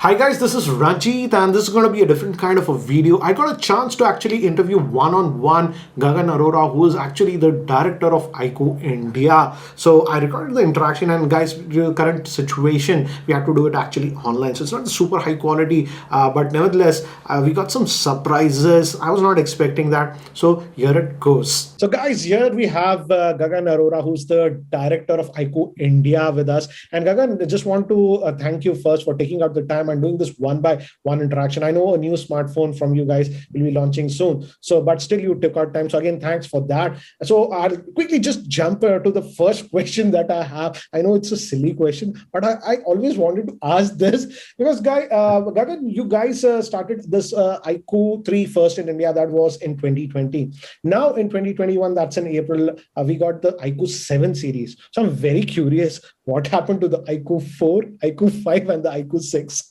Hi guys, this is Ranjit and this is going to be a different kind of a video. I got a chance to actually interview one-on-one Gagan Arora, who is actually the director of IQOO India. So I recorded the interaction, and guys, the current situation, we have to do it actually online. So it's not super high quality, but nevertheless, we got some surprises. I was not expecting that. So here it goes. So guys, here we have Gagan Arora, who's the director of IQOO India with us. And Gagan, I just want to thank you first for taking out the time and doing this one by one interaction. I know a new smartphone from you guys will be launching soon. So, but still you took out time. So again, thanks for that. So I'll quickly just jump to the first question that I have. I know it's a silly question, but I always wanted to ask this because Gagan, you guys started this IQOO 3 first in India. That was in 2020. Now in 2021, that's in April, we got the IQOO 7 series. So I'm very curious what happened to the IQOO 4, IQOO 5, and the IQOO 6.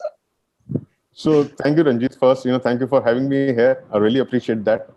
So thank you, Ranjit. First, thank you for having me here. I really appreciate that,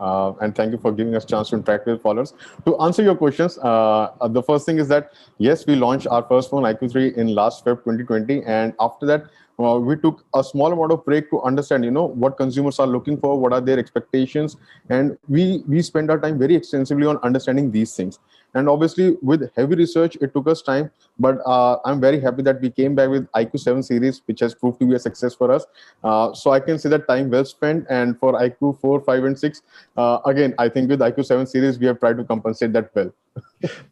and thank you for giving us a chance to interact with followers. To answer your questions, the first thing is that yes, we launched our first phone IQOO 3 in last Feb 2020, and after that, we took a small amount of break to understand, what consumers are looking for, what are their expectations, and we spend our time very extensively on understanding these things. And obviously, with heavy research, it took us time, but I'm very happy that we came back with IQOO 7 series, which has proved to be a success for us. So I can say that time well spent. And for IQOO 4, 5, and 6, again, I think with IQOO 7 series, we have tried to compensate that well.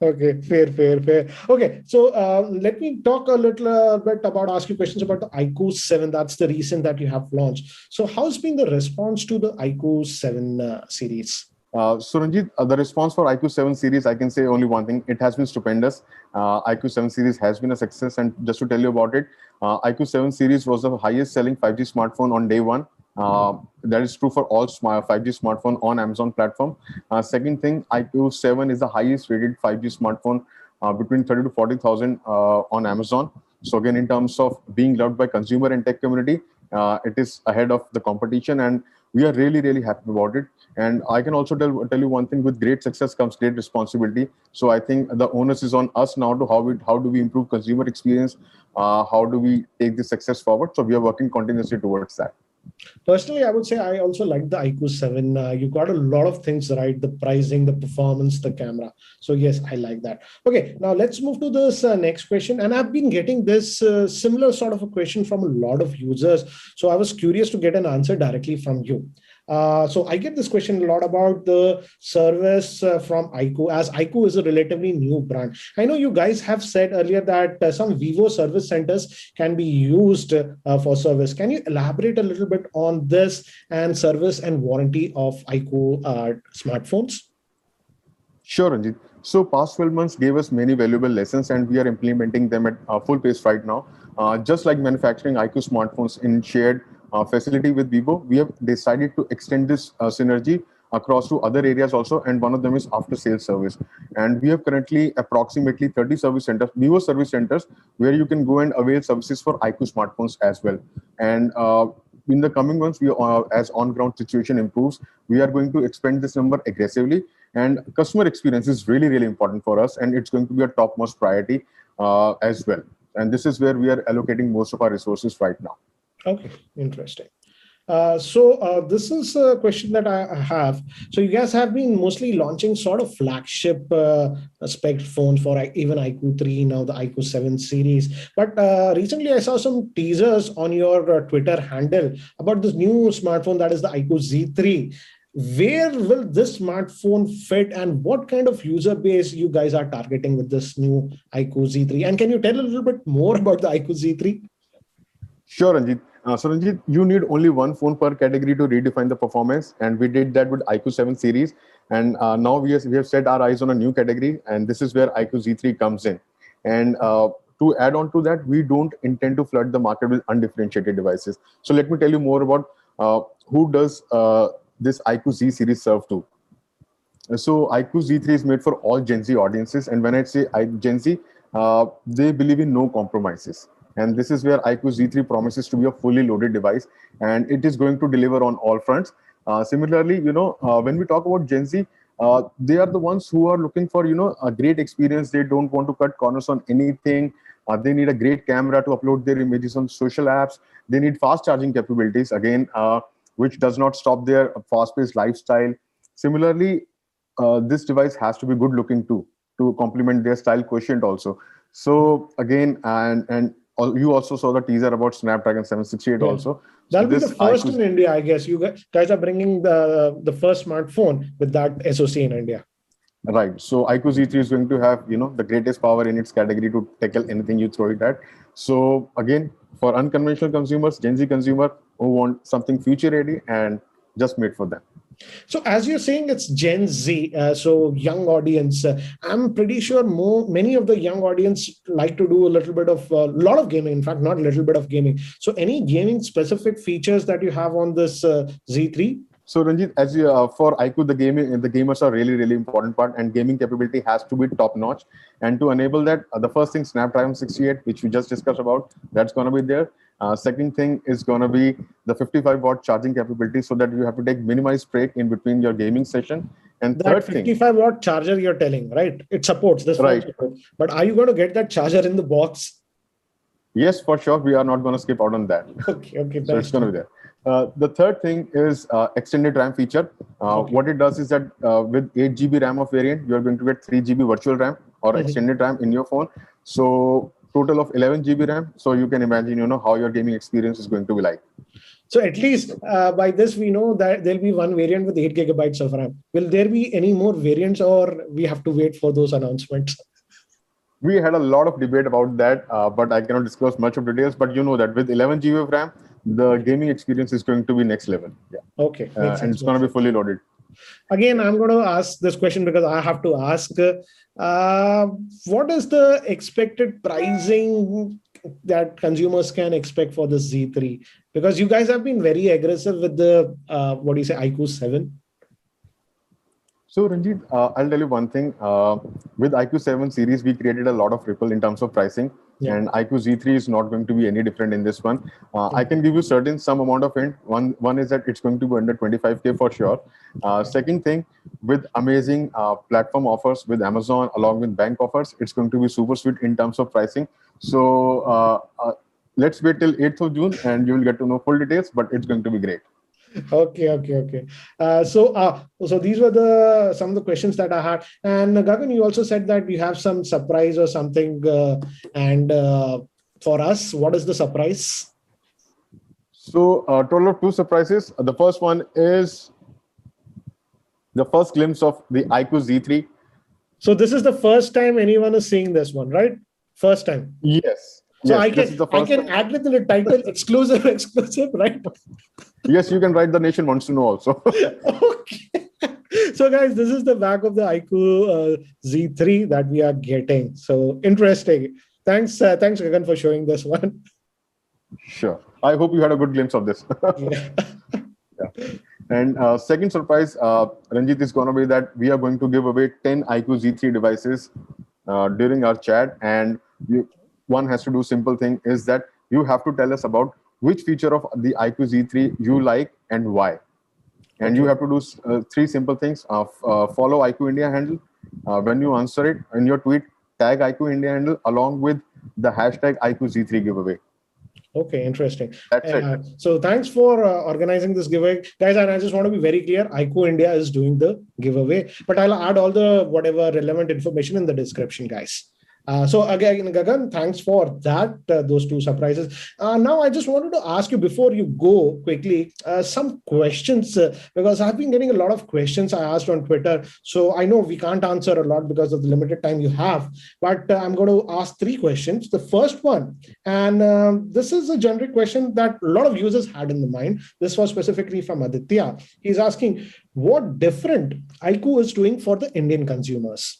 Okay, fair. Okay, so let me talk a little bit about, ask you questions about the IQOO 7. That's the recent that you have launched. So how's been the response to the IQOO 7 series? So Ranjit, the response for IQOO 7 series, I can say only one thing. It has been stupendous. IQOO 7 series has been a success. And just to tell you about it, IQOO 7 series was the highest selling 5G smartphone on day one. That is true for all 5G smartphone on Amazon platform. Second thing, IQOO 7 is the highest rated 5G smartphone between 30 to 40,000 on Amazon. So again, in terms of being loved by consumer and tech community, it is ahead of the competition, and we are really happy about it. And I can also tell you one thing: with great success comes great responsibility. So I think the onus is on us now to how do we improve consumer experience, how do we take this success forward. So we are working continuously towards that. Personally, I would say I also like the IQOO 7. You got a lot of things right: the pricing, the performance, the camera. So yes, I like that. Okay, now let's move to this next question. And I've been getting this similar sort of a question from a lot of users. So I was curious to get an answer directly from you. So I get this question a lot about the service from IQOO, as IQOO is a relatively new brand. I know you guys have said earlier that some Vivo service centers can be used for service. Can you elaborate a little bit on this and service and warranty of IQOO smartphones? Sure, Ranjit. So past 12 months gave us many valuable lessons, and we are implementing them at full pace right now. Just like manufacturing IQOO smartphones in shared facility with Vivo, we have decided to extend this synergy across to other areas also, and one of them is after sales service. And we have currently approximately 30 service centers, Vivo service centers, where you can go and avail services for IQOO smartphones as well. And in the coming months, as on-ground situation improves, we are going to expand this number aggressively. And customer experience is really important for us, and it's going to be a topmost priority as well. And this is where we are allocating most of our resources right now. Okay, interesting. So this is a question that I have. So you guys have been mostly launching sort of flagship spec phones for even IQOO 3, now the IQOO 7 series. But recently I saw some teasers on your Twitter handle about this new smartphone, that is the IQOO Z3. Where will this smartphone fit, and what kind of user base you guys are targeting with this new IQOO Z3? And can you tell a little bit more about the IQOO Z3? Sure, Ranjit. So Ranjit, you need only one phone per category to redefine the performance, and we did that with IQOO 7 series. And now we have set our eyes on a new category, and this is where IQOO Z3 comes in. And to add on to that, we don't intend to flood the market with undifferentiated devices. So let me tell you more about who does this IQOO Z series serve to. So IQOO Z3 is made for all Gen Z audiences, and when I say Gen Z, they believe in no compromises. And this is where IQOO Z3 promises to be a fully loaded device, and it is going to deliver on all fronts. Similarly, when we talk about Gen Z, they are the ones who are looking for, a great experience. They don't want to cut corners on anything. They need a great camera to upload their images on social apps. They need fast charging capabilities, again, which does not stop their fast-paced lifestyle. Similarly, this device has to be good looking too, to complement their style quotient also. So again, you also saw the teaser about Snapdragon 768 Yeah. also. So That'll be the this first IQOO, in India, I guess. You guys are bringing the first smartphone with that SoC in India. right. So IQOO Z3 is going to have, the greatest power in its category to tackle anything you throw it at. So again, for unconventional consumers, Gen Z consumer who want something future ready and just made for them. So as you're saying, it's Gen Z, so young audience. I'm pretty sure many of the young audience like to do a little bit of a lot of gaming. In fact, not a little bit of gaming. So any gaming specific features that you have on this Z3? So Ranjit, as you, for IQOO, the gamers are really, really important part, and gaming capability has to be top notch. And to enable that, the first thing, Snapdragon 68, which we just discussed about, that's going to be there. Second thing is going to be the 55-watt charging capability, so that you have to take minimized break in between your gaming session. And That third thing, 55-watt charger you're telling, right? It supports this phone right? supports. But are you going to get that charger in the box? Yes, for sure. We are not going to skip out on that. Okay, okay, So it's nice. going to be there. The third thing is extended RAM feature. Okay. What it does is that with 8 GB RAM of variant, you are going to get 3 GB virtual RAM or extended RAM in your phone. So total of 11 GB RAM. So you can imagine, how your gaming experience is going to be like. So at least by this, we know that there'll be one variant with 8 gigabytes of RAM. Will there be any more variants, or we have to wait for those announcements? We had a lot of debate about that, but I cannot disclose much of details. But you know that with 11 GB of RAM, the gaming experience is going to be next level. Yeah. Okay. And it's going to be fully loaded. Again, I'm going to ask this question because I have to ask, what is the expected pricing that consumers can expect for the Z3? Because you guys have been very aggressive with the, IQOO 7. So Ranjit, I'll tell you one thing. With IQOO 7 series, we created a lot of ripple in terms of pricing, and IQOO Z3 is not going to be any different in this one. I can give you some amount of hint. One is that it's going to be under 25K for sure. Second thing, with amazing platform offers with Amazon along with bank offers, it's going to be super sweet in terms of pricing. So let's wait till 8th of June and you will get to know full details, but it's going to be great. Okay. So these were some of the questions that I had. And Gagan, you also said that you have some surprise or something. And for us, what is the surprise? So total of 2 surprises. The first one is the first glimpse of the IQOO Z3. So this is the first time anyone is seeing this one, right? First time. Yes. So yes, I can add it in the title, exclusive, right? Yes, you can write the nation wants to know also. Okay. So guys, this is the back of the IQOO Z3 that we are getting. So interesting. Thanks Gagan for showing this one. Sure. I hope you had a good glimpse of this. Yeah. And second surprise, Ranjit, is going to be that we are going to give away 10 IQOO Z3 devices during our chat. And one has to do simple thing is that you have to tell us about which feature of the IQOO Z3 you like and why. And you have to do 3 simple things. Follow IQOO India handle. When you answer it in your tweet, tag IQOO India handle along with the hashtag IQOO Z3 giveaway. Okay, interesting. That's it. So thanks for organizing this giveaway. Guys, and I just want to be very clear, IQOO India is doing the giveaway, but I'll add all the whatever relevant information in the description, guys. So again, Gagan, thanks for that, those 2 surprises. Now, I just wanted to ask you before you go quickly, some questions, because I've been getting a lot of questions I asked on Twitter. So I know we can't answer a lot because of the limited time you have, but I'm going to ask 3 questions. The first one, and this is a generic question that a lot of users had in the mind. This was specifically from Aditya. He's asking, what different IQOO is doing for the Indian consumers?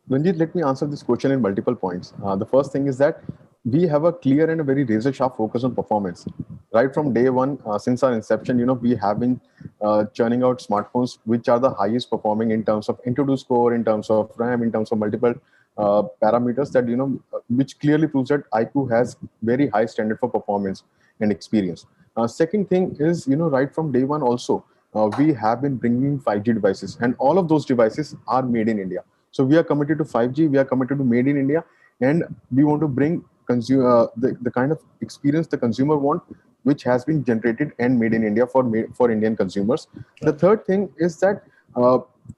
Ranjit, let me answer this question in multiple points. The first thing is that we have a clear and a very razor-sharp focus on performance. Right from day one, since our inception, we have been churning out smartphones which are the highest performing in terms of Antutu score, in terms of RAM, in terms of multiple parameters that, which clearly proves that IQOO has very high standard for performance and experience. Second thing is, right from day one also, we have been bringing 5G devices, and all of those devices are made in India. So we are committed to 5G, we are committed to made in India, and we want to bring the kind of experience the consumer want, which has been generated and made in India for Indian consumers. The third thing is that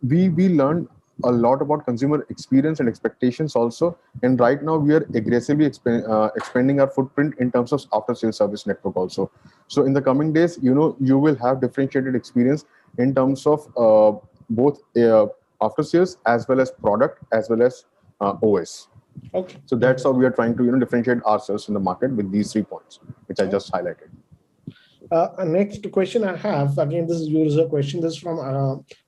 we learned a lot about consumer experience and expectations also, and right now we are aggressively expanding our footprint in terms of after sales service network also. So in the coming days, you will have differentiated experience in terms of both after sales as well as product as well as OS. Okay. So that's how we are trying to differentiate ourselves in the market with these 3 points, which I just highlighted. Next question I have, again, this is user question. This is from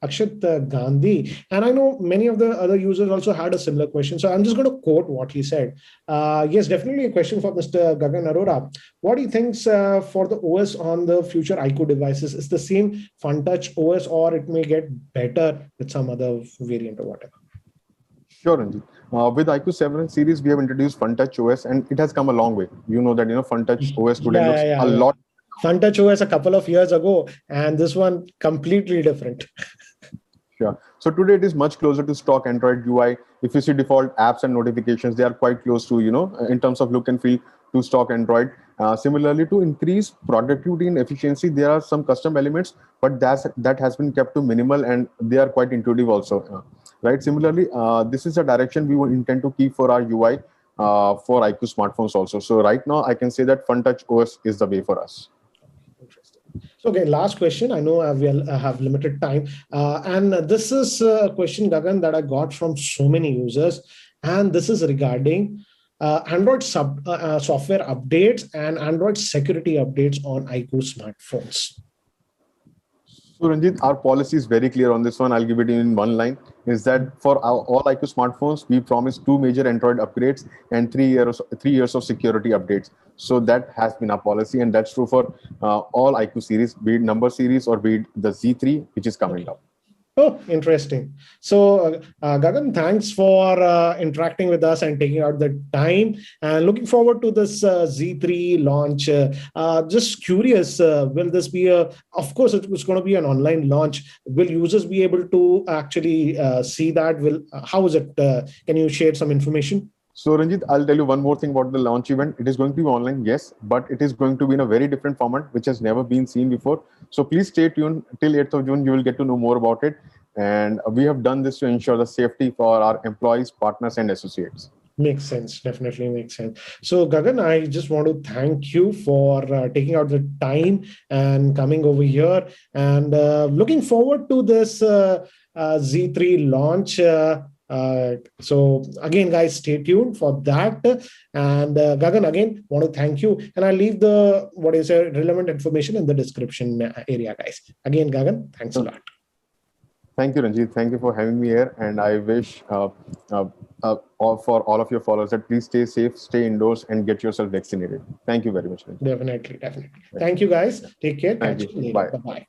Akshat Gandhi. And I know many of the other users also had a similar question. So I'm just going to quote what he said. Yes, definitely a question for Mr. Gagan Arora. What do you think for the OS on the future IQOO devices? Is the same FunTouch OS, or it may get better with some other variant or whatever? Sure, Ranjit. With IQOO 7 series, we have introduced FunTouch OS, and it has come a long way. You know that FunTouch OS today looks a lot. FunTouch OS a couple of years ago, and this one completely different. Sure. So today it is much closer to stock Android UI. If you see default apps and notifications, they are quite close to, in terms of look and feel, to stock Android. Similarly, to increase productivity and efficiency, there are some custom elements, but that has been kept to minimal, and they are quite intuitive also. Right. Similarly, this is a direction we will intend to keep for our UI for IQOO smartphones also. So right now, I can say that FunTouch OS is the way for us. Interesting. So again, last question. I know I have limited time, and this is a question, Gagan, that I got from so many users, and this is regarding Android software updates and Android security updates on IQOO smartphones. So Ranjit, our policy is very clear on this one. I'll give it in one line. Is that for all IQOO smartphones, we promise 2 major Android upgrades and 3 years of security updates. So that has been our policy, and that's true for all IQOO series, be it number series or be it the Z3, which is coming up. Oh, interesting. So, Gagan, thanks for interacting with us and taking out the time. And looking forward to this Z3 launch. Just curious, will this be of course, it was going to be an online launch. Will users be able to actually see that? How is it? Can you share some information? So Ranjit, I'll tell you one more thing about the launch event. It is going to be online, yes, but it is going to be in a very different format, which has never been seen before. So please stay tuned till 8th of June. You will get to know more about it. And we have done this to ensure the safety for our employees, partners, and associates. Makes sense. Definitely makes sense. So Gagan, I just want to thank you for taking out the time and coming over here, and looking forward to this Z3 launch. So again, guys, stay tuned for that. And Gagan, again, want to thank you. And I'll leave the relevant information in the description area, guys. Again, Gagan, thanks a lot. Thank you, Ranjit. Thank you for having me here. And I wish for all of your followers that please stay safe, stay indoors, and get yourself vaccinated. Thank you very much, Ranjit. Definitely. Thank you, guys. Take care. Thank you. Bye. Bye-bye.